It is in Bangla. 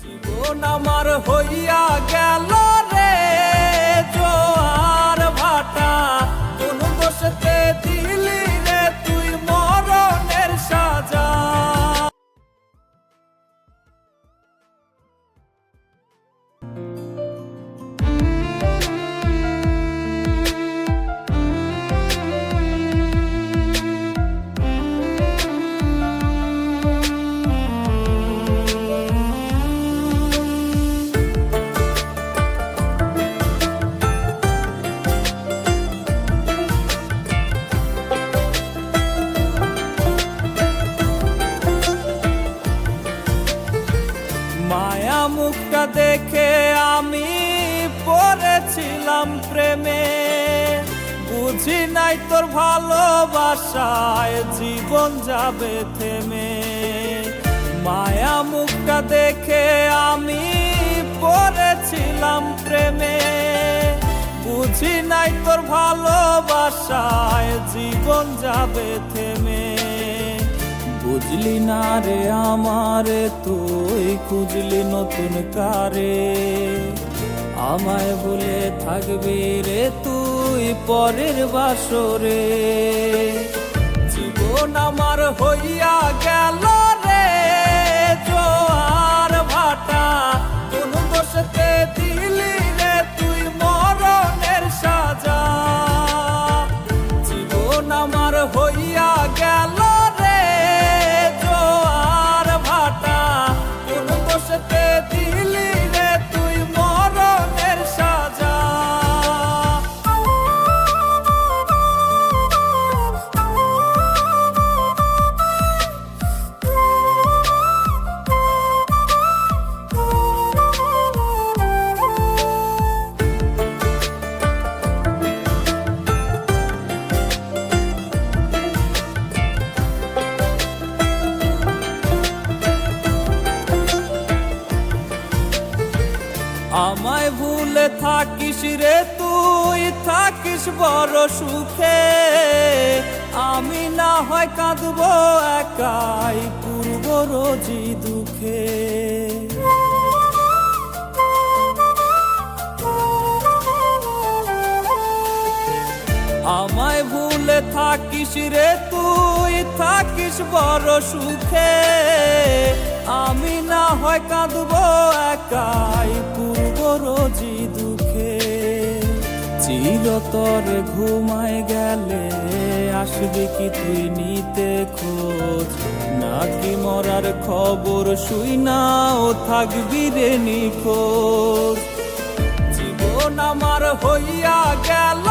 জীবন আমার হইয়া গেল রে জোয়ার ভাটা, কোন দোষতে দিলি রে তুই মরণের সাজা। মায়া মুখটা দেখে আমি পড়েছিলাম প্রেমে, বুঝি নাই তোর ভালোবাসায় জীবন যাবে থেমে। মায়া মুখটা দেখে আমি পড়েছিলাম প্রেমে, বুঝি নাই তোর ভালোবাসায় জীবন যাবে থেমে। বুঝলি না রে আমারে তুই খুঁজলি নতুন কারে, আমায় বলে থাকবি রে তুই পরের বাসরে। জীবন আমার হইয়া গেল রে জোয়ার ভাটা, কোন দোষতে দিলি রে তুই মরণের সাজা। জীবন আমার হইয়া গেল দিলি রে তুই মরণের সাজা। আমায় ভুলে থাকিস রে তুই থাকিস বড় সুখে, আমি না হয় কাঁদব একাই পূর্ব রোজি দুঃখে। আমায় ভুলে থাকিস রে তুই থাকিস বড় সুখে, আমি না হয় কাঁদব একাই পূর্ব রোজি দুঃখে। চিরতরে ঘুমায় গেলে আসবি কি তুই নিতে খোঁজ, নাকি মরার খবর শুই নাও থাকবি রে নিখোঁজ। জীবন আমার হইয়া গেল